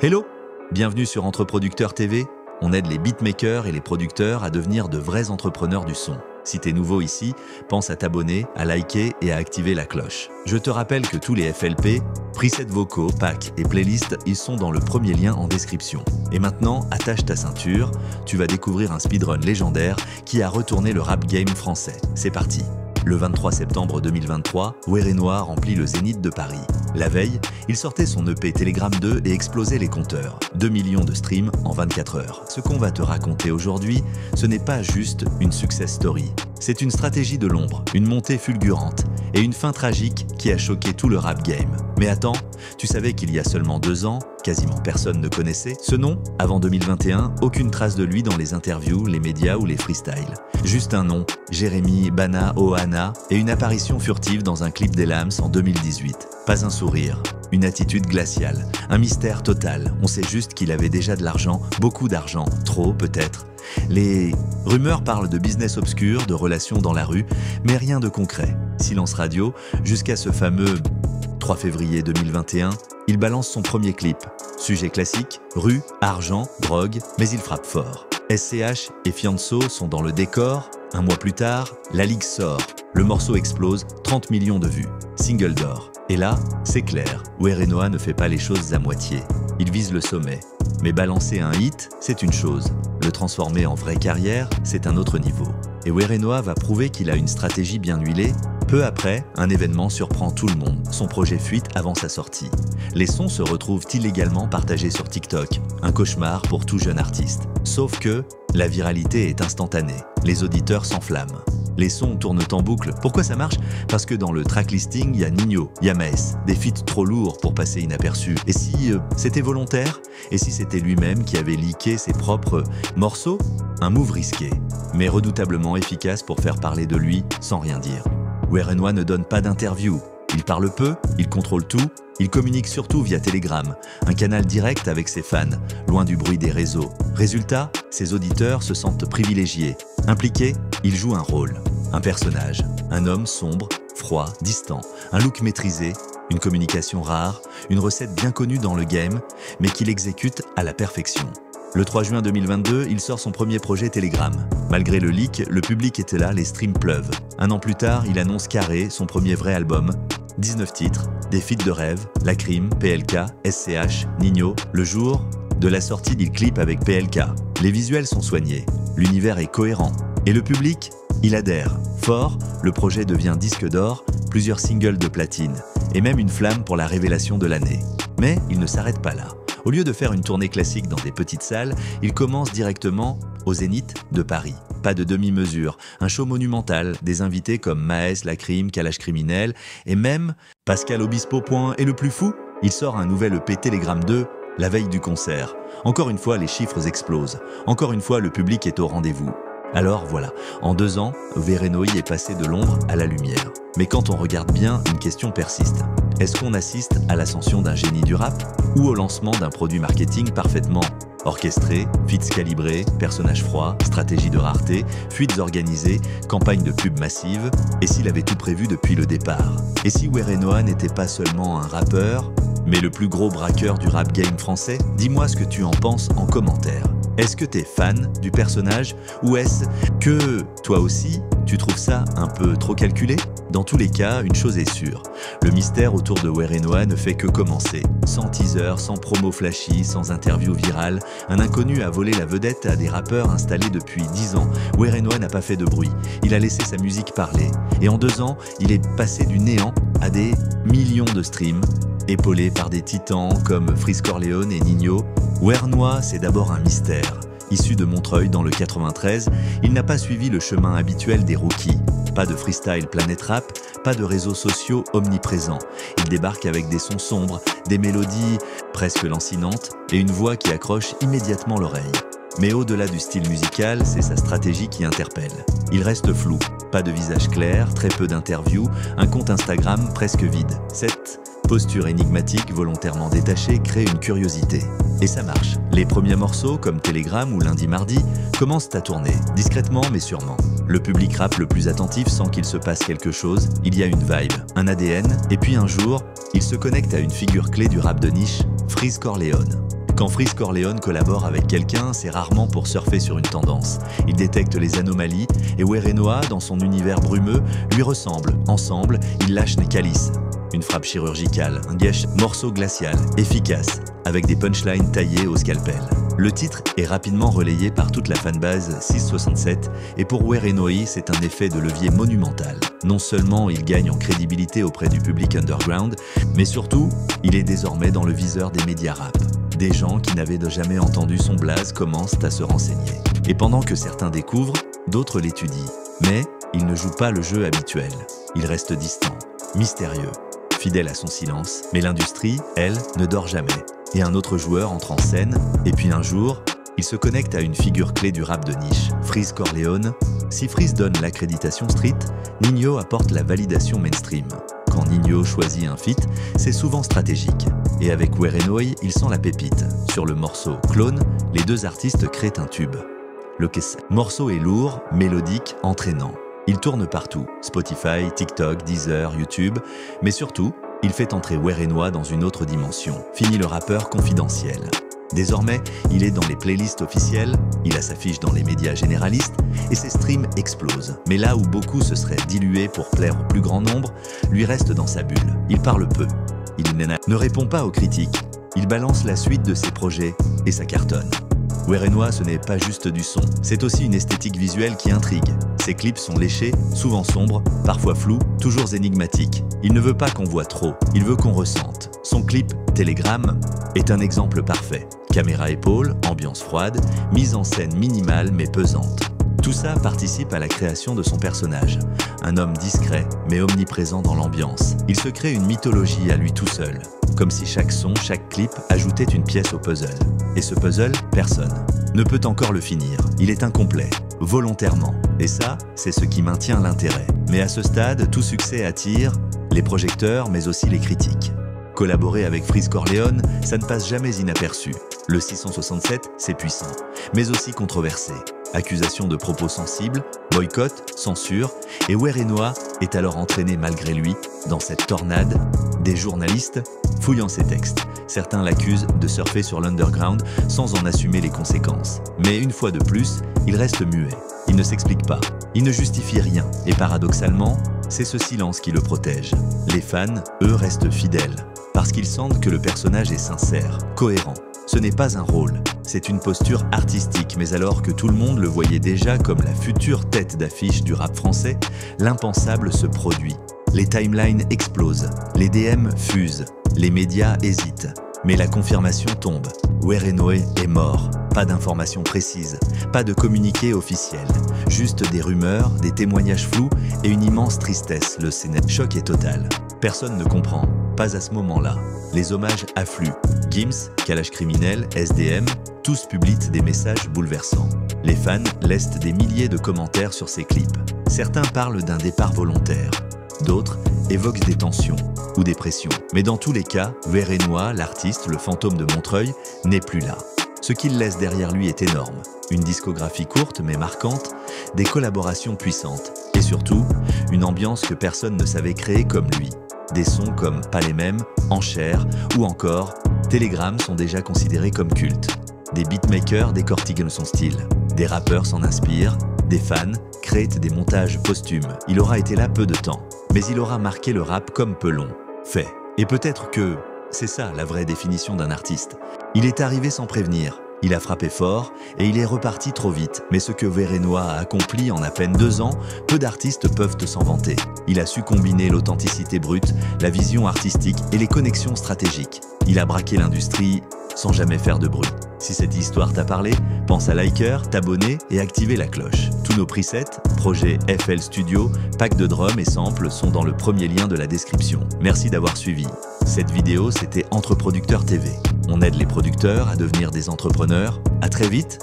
Hello! Bienvenue sur Entreproducteur TV. On aide les beatmakers et les producteurs à devenir de vrais entrepreneurs du son. Si t'es nouveau ici, pense à t'abonner, à liker et à activer la cloche. Je te rappelle que tous les FLP, presets vocaux, packs et playlists, ils sont dans le premier lien en description. Et maintenant, attache ta ceinture, tu vas découvrir un speedrun légendaire qui a retourné le rap game français. C'est parti! Le 23 septembre 2023, Werenoi remplit le Zénith de Paris. La veille, il sortait son EP Telegram 2 et explosait les compteurs. 2 millions de streams en 24 heures. Ce qu'on va te raconter aujourd'hui, ce n'est pas juste une success story. C'est une stratégie de l'ombre, une montée fulgurante et une fin tragique qui a choqué tout le rap game. Mais attends, tu savais qu'il y a seulement 2 ans, quasiment personne ne connaissait ce nom? Avant 2021, aucune trace de lui dans les interviews, les médias ou les freestyles. Juste un nom, Jérémy Bana Ohana, et une apparition furtive dans un clip des Lams en 2018. Pas un sourire, une attitude glaciale, un mystère total. On sait juste qu'il avait déjà de l'argent, beaucoup d'argent, trop peut-être. Les rumeurs parlent de business obscur, de relations dans la rue, mais rien de concret. Silence radio, jusqu'à ce fameux 3 février 2021, il balance son premier clip. Sujet classique, rue, argent, drogue, mais il frappe fort. SCH et Fianso sont dans le décor. Un mois plus tard, la Ligue sort. Le morceau explose, 30 millions de vues. Single d'or. Et là, c'est clair, Werenoi ne fait pas les choses à moitié. Il vise le sommet. Mais balancer un hit, c'est une chose. Le transformer en vraie carrière, c'est un autre niveau. Et Werenoi va prouver qu'il a une stratégie bien huilée. Peu après, un événement surprend tout le monde. Son projet fuite avant sa sortie. Les sons se retrouvent illégalement partagés sur TikTok. Un cauchemar pour tout jeune artiste. Sauf que la viralité est instantanée. Les auditeurs s'enflamment. Les sons tournent en boucle. Pourquoi ça marche? Parce que dans le track listing, il y a Nino, il y a Maes, des feats trop lourds pour passer inaperçus. Et si c'était volontaire? Et si c'était lui-même qui avait leaké ses propres morceaux? Un move risqué, mais redoutablement efficace pour faire parler de lui sans rien dire. Werenoi ne donne pas d'interview. Il parle peu, il contrôle tout, il communique surtout via Telegram, un canal direct avec ses fans, loin du bruit des réseaux. Résultat, ses auditeurs se sentent privilégiés. Impliqués, il joue un rôle, un personnage, un homme sombre, froid, distant, un look maîtrisé, une communication rare, une recette bien connue dans le game, mais qu'il exécute à la perfection. Le 3 juin 2022, il sort son premier projet Telegram. Malgré le leak, le public était là, les streams pleuvent. Un an plus tard, il annonce Carré, son premier vrai album. 19 titres, des feats de rêve, La Crime, PLK, SCH, Nino. Le jour de la sortie du clip avec PLK. Les visuels sont soignés, l'univers est cohérent. Et le public, il adhère. Fort, le projet devient disque d'or, plusieurs singles de platine, et même une flamme pour la révélation de l'année. Mais il ne s'arrête pas là. Au lieu de faire une tournée classique dans des petites salles, il commence directement au Zénith de Paris. Pas de demi-mesure, un show monumental, des invités comme Maes, La Crime, Kalash Criminel, et même Pascal Obispo. Et le plus fou, il sort un nouvel EP Telegram 2 la veille du concert. Encore une fois, les chiffres explosent. Encore une fois, le public est au rendez-vous. Alors voilà, en 2 ans, Werenoi est passé de l'ombre à la lumière. Mais quand on regarde bien, une question persiste. Est-ce qu'on assiste à l'ascension d'un génie du rap ou au lancement d'un produit marketing parfaitement orchestré, feats calibrés, personnages froids, stratégie de rareté, fuites organisées, campagne de pub massive? Et s'il avait tout prévu depuis le départ? Et si Werenoi n'était pas seulement un rappeur, mais le plus gros braqueur du rap game français? Dis-moi ce que tu en penses en commentaire. Est-ce que t'es fan du personnage ou est-ce que, toi aussi, tu trouves ça un peu trop calculé? Dans tous les cas, une chose est sûre, le mystère autour de Werenoi ne fait que commencer. Sans teaser, sans promo flashy, sans interview virale, un inconnu a volé la vedette à des rappeurs installés depuis 10 ans. Werenoi n'a pas fait de bruit, il a laissé sa musique parler. Et en 2 ans, il est passé du néant à des millions de streams, épaulé par des titans comme Freeze Corleone et Nino. Werenoi, c'est d'abord un mystère. Issu de Montreuil dans le 93, il n'a pas suivi le chemin habituel des rookies. Pas de freestyle Planète Rap, pas de réseaux sociaux omniprésents. Il débarque avec des sons sombres, des mélodies presque lancinantes et une voix qui accroche immédiatement l'oreille. Mais au-delà du style musical, c'est sa stratégie qui interpelle. Il reste flou, pas de visage clair, très peu d'interviews, un compte Instagram presque vide. Cette posture énigmatique volontairement détachée crée une curiosité. Et ça marche. Les premiers morceaux, comme Telegram ou Lundi Mardi, commencent à tourner, discrètement mais sûrement. Le public rap le plus attentif sent qu'il se passe quelque chose, il y a une vibe, un ADN, et puis un jour, il se connecte à une figure clé du rap de niche, Freeze Corleone. Quand Freeze Corleone collabore avec quelqu'un, c'est rarement pour surfer sur une tendance. Il détecte les anomalies et Werenoa, dans son univers brumeux, lui ressemble. Ensemble, ils lâchent Necalisse. Une frappe chirurgicale, un gèche morceau glacial, efficace, avec des punchlines taillées au scalpel. Le titre est rapidement relayé par toute la fanbase 667 et pour Werenoa, c'est un effet de levier monumental. Non seulement il gagne en crédibilité auprès du public underground, mais surtout, il est désormais dans le viseur des médias rap. Des gens qui n'avaient jamais entendu son blaze commencent à se renseigner. Et pendant que certains découvrent, d'autres l'étudient. Mais il ne joue pas le jeu habituel. Il reste distant, mystérieux, fidèle à son silence. Mais l'industrie, elle, ne dort jamais. Et un autre joueur entre en scène, et puis un jour, il se connecte à une figure clé du rap de niche, Freeze Corleone. Si Freeze donne l'accréditation street, Ninho apporte la validation mainstream. Quand Ninho choisit un feat, c'est souvent stratégique. Et avec Werenoa, il sent la pépite. Sur le morceau Clone, les deux artistes créent un tube. Le morceau est lourd, mélodique, entraînant. Il tourne partout, Spotify, TikTok, Deezer, YouTube, mais surtout, il fait entrer Werenoa dans une autre dimension. Fini le rappeur confidentiel. Désormais, il est dans les playlists officielles, il a sa fiche dans les médias généralistes et ses streams explosent. Mais là où beaucoup se seraient dilués pour plaire au plus grand nombre, lui reste dans sa bulle. Il parle peu. Il ne répond pas aux critiques. Il balance la suite de ses projets et ça cartonne. Werenoa, ce n'est pas juste du son, c'est aussi une esthétique visuelle qui intrigue. Ses clips sont léchés, souvent sombres, parfois flous, toujours énigmatiques. Il ne veut pas qu'on voit trop, il veut qu'on ressente. Son clip « Télégramme » est un exemple parfait. Caméra épaule, ambiance froide, mise en scène minimale mais pesante. Tout ça participe à la création de son personnage. Un homme discret mais omniprésent dans l'ambiance. Il se crée une mythologie à lui tout seul. Comme si chaque son, chaque clip ajoutait une pièce au puzzle. Et ce puzzle, personne ne peut encore le finir. Il est incomplet, volontairement. Et ça, c'est ce qui maintient l'intérêt. Mais à ce stade, tout succès attire les projecteurs mais aussi les critiques. Collaborer avec Freeze Corleone, ça ne passe jamais inaperçu. Le 667, c'est puissant, mais aussi controversé. Accusations de propos sensibles, boycott, censure, et Werenoa est alors entraîné malgré lui dans cette tornade des journalistes fouillant ses textes. Certains l'accusent de surfer sur l'underground sans en assumer les conséquences. Mais une fois de plus, il reste muet. Il ne s'explique pas, il ne justifie rien, et paradoxalement, c'est ce silence qui le protège. Les fans, eux, restent fidèles, parce qu'ils sentent que le personnage est sincère, cohérent. Ce n'est pas un rôle, c'est une posture artistique, mais alors que tout le monde le voyait déjà comme la future tête d'affiche du rap français, l'impensable se produit. Les timelines explosent, les DM fusent, les médias hésitent. Mais la confirmation tombe. Werenoa est mort. Pas d'informations précises, pas de communiqué officiel. Juste des rumeurs, des témoignages flous et une immense tristesse. Le choc est total. Personne ne comprend. Pas à ce moment-là. Les hommages affluent. Gims, Kalash Criminel, SDM, tous publient des messages bouleversants. Les fans laissent des milliers de commentaires sur ces clips. Certains parlent d'un départ volontaire. D'autres évoquent des tensions ou des pressions. Mais dans tous les cas, Werenoa, l'artiste, le fantôme de Montreuil, n'est plus là. Ce qu'il laisse derrière lui est énorme. Une discographie courte mais marquante, des collaborations puissantes et surtout, une ambiance que personne ne savait créer comme lui. Des sons comme Pas les mêmes, Enchères ou encore Télégramme sont déjà considérés comme cultes. Des beatmakers décortiquent son style. Des rappeurs s'en inspirent. Des fans créent des montages posthumes. Il aura été là peu de temps, mais il aura marqué le rap comme Pelon. Fait. Et peut-être que c'est ça la vraie définition d'un artiste. Il est arrivé sans prévenir. Il a frappé fort et il est reparti trop vite. Mais ce que Werenoa a accompli en à peine 2 ans, peu d'artistes peuvent s'en vanter. Il a su combiner l'authenticité brute, la vision artistique et les connexions stratégiques. Il a braqué l'industrie sans jamais faire de bruit. Si cette histoire t'a parlé, pense à liker, t'abonner et activer la cloche. Tous nos presets, projets FL Studio, packs de drums et samples sont dans le premier lien de la description. Merci d'avoir suivi. Cette vidéo, c'était Entreproducteur TV. On aide les producteurs à devenir des entrepreneurs. À très vite